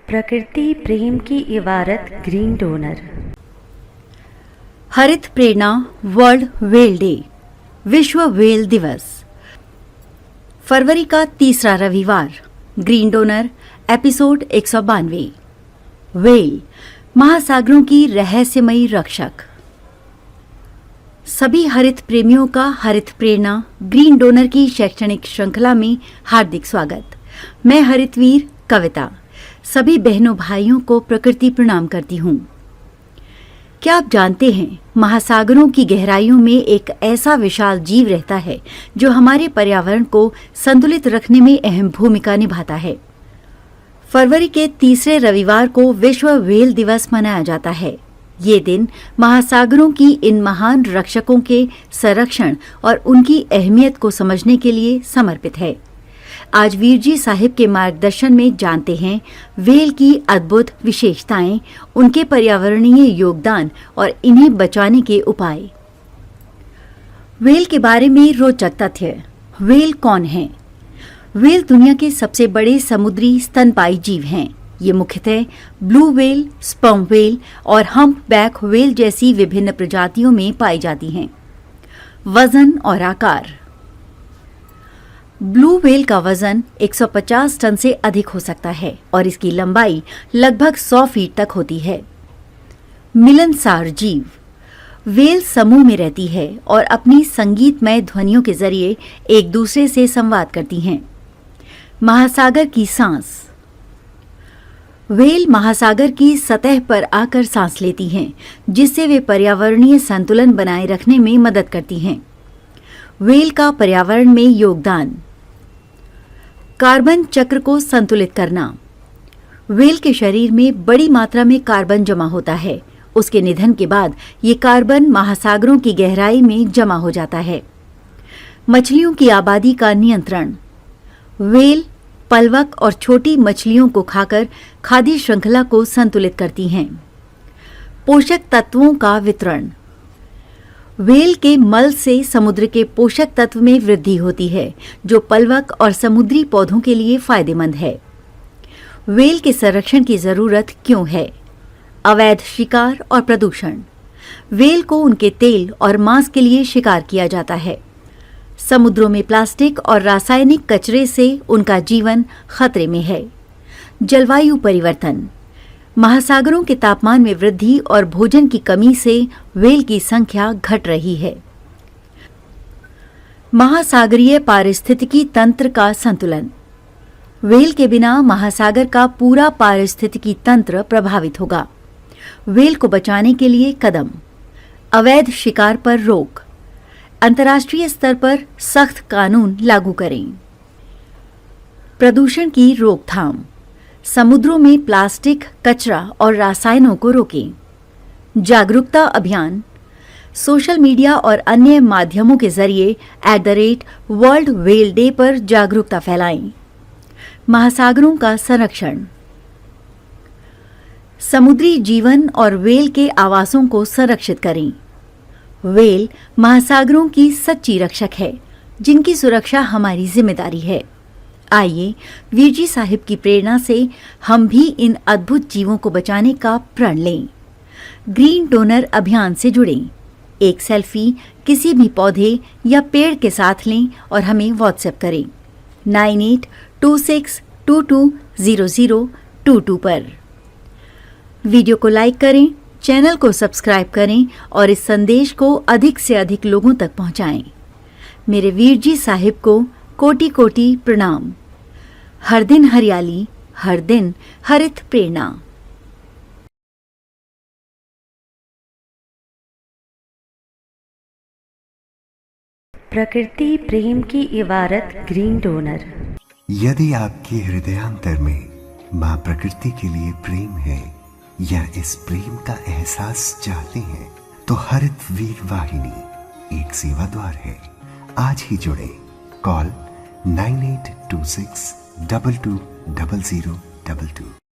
प्रकृति प्रेम की इबारत ग्रीन डोनर। हरित प्रेरणा वर्ल्ड व्हेल डे, विश्व व्हेल दिवस। फरवरी का तीसरा रविवार। Green donor episode 192। व्हेल, महासागरों की रहस्यमयी रक्षक। सभी हरित प्रेमियों का हरित प्रेरणा ग्रीन डोनर की शैक्षणिक श्रृंखला में हार्दिक स्वागत। मैं हरितवीर कविता सभी बहनों भाइयों को प्रकृति प्रणाम करती हूँ। क्या आप जानते हैं, महासागरों की गहराइयों में एक ऐसा विशाल जीव रहता है जो हमारे पर्यावरण को संतुलित रखने में अहम भूमिका निभाता है। फरवरी के तीसरे रविवार को विश्व व्हेल दिवस मनाया जाता है। ये दिन महासागरों की इन महान रक्षकों के संरक्षण और उनकी अहमियत को समझने के लिए समर्पित है। आज वीरजी साहिब के मार्गदर्शन में जानते हैं व्हेल की अद्भुत विशेषताएं, उनके पर्यावरणीय योगदान और इन्हें बचाने के उपाय। व्हेल के बारे में रोचक तथ्य। व्हेल कौन है? व्हेल दुनिया के सबसे बड़े समुद्री स्तनपायी जीव हैं। ये मुख्यतः ब्लू व्हेल, स्पर्म व्हेल और हम्पबैक व्हेल जैसी विभिन्न प्रजातियों में पाई जाती हैं। वजन और आकार। ब्लू व्हेल का वजन 150 टन से अधिक हो सकता है और इसकी लंबाई लगभग 100 फीट तक होती है। मिलनसार जीव। व्हेल समूह में रहती है और अपनी संगीतमय ध्वनियों के जरिए एक दूसरे से संवाद करती हैं। महासागर की सांस। व्हेल महासागर की सतह पर आकर सांस लेती हैं, जिससे वे पर्यावरणीय संतुलन बनाए रखने में मदद करती हैं। व्हेल का पर्यावरण में योगदान। कार्बन चक्र को संतुलित करना। व्हेल के शरीर में बड़ी मात्रा में कार्बन जमा होता है। उसके निधन के बाद ये कार्बन महासागरों की गहराई में जमा हो जाता है। मछलियों की आबादी का नियंत्रण। व्हेल पलवक और छोटी मछलियों को खाकर खाद्य श्रृंखला को संतुलित करती हैं। पोषक तत्वों का वितरण। व्हेल के मल से समुद्र के पोषक तत्व में वृद्धि होती है, जो पलवक और समुद्री पौधों के लिए फायदेमंद है। व्हेल के संरक्षण की जरूरत क्यों है? अवैध शिकार और प्रदूषण। व्हेल को उनके तेल और मांस के लिए शिकार किया जाता है। समुद्रों में प्लास्टिक और रासायनिक कचरे से उनका जीवन खतरे में है। जलवायु परिवर्तन। महासागरों के तापमान में वृद्धि और भोजन की कमी से व्हेल की संख्या घट रही है। महासागरीय पारिस्थितिकी तंत्र का संतुलन। व्हेल के बिना महासागर का पूरा पारिस्थितिकी तंत्र प्रभावित होगा। व्हेल को बचाने के लिए कदम। अवैध शिकार पर रोक। अंतर्राष्ट्रीय स्तर पर सख्त कानून लागू करें। प्रदूषण की रोकथाम। समुद्रों में प्लास्टिक, कचरा और रसायनों को रोकें। जागरूकता अभियान। सोशल मीडिया और अन्य माध्यमों के जरिए @वर्ल्ड व्हेल डे पर जागरूकता फैलाएं। महासागरों का संरक्षण। समुद्री जीवन और व्हेल के आवासों को संरक्षित करें। व्हेल महासागरों की सच्ची रक्षक है, जिनकी सुरक्षा हमारी जिम्मेदारी है। आइए वीरजी साहिब की प्रेरणा से हम भी इन अद्भुत जीवों को बचाने का प्रण लें। ग्रीन डोनर अभियान से जुड़ें। एक सेल्फी किसी भी पौधे या पेड़ के साथ लें और हमें व्हाट्सएप करें 9826220022 पर। वीडियो को लाइक करें, चैनल को सब्सक्राइब करें और इस संदेश को अधिक से अधिक लोगों तक पहुंचाएं। मेरे वीरजी साहिब को कोटि कोटि प्रणाम। हर दिन हरियाली, हर दिन हरित प्रेरणा। प्रकृति प्रेम की इबारत ग्रीन डोनर। यदि आपके हृदयांतर में माँ प्रकृति के लिए प्रेम है या इस प्रेम का एहसास चाहते हैं, तो हरित वीर वाहिनी एक सेवा द्वार है। आज ही जुड़े। कॉल 9826220022।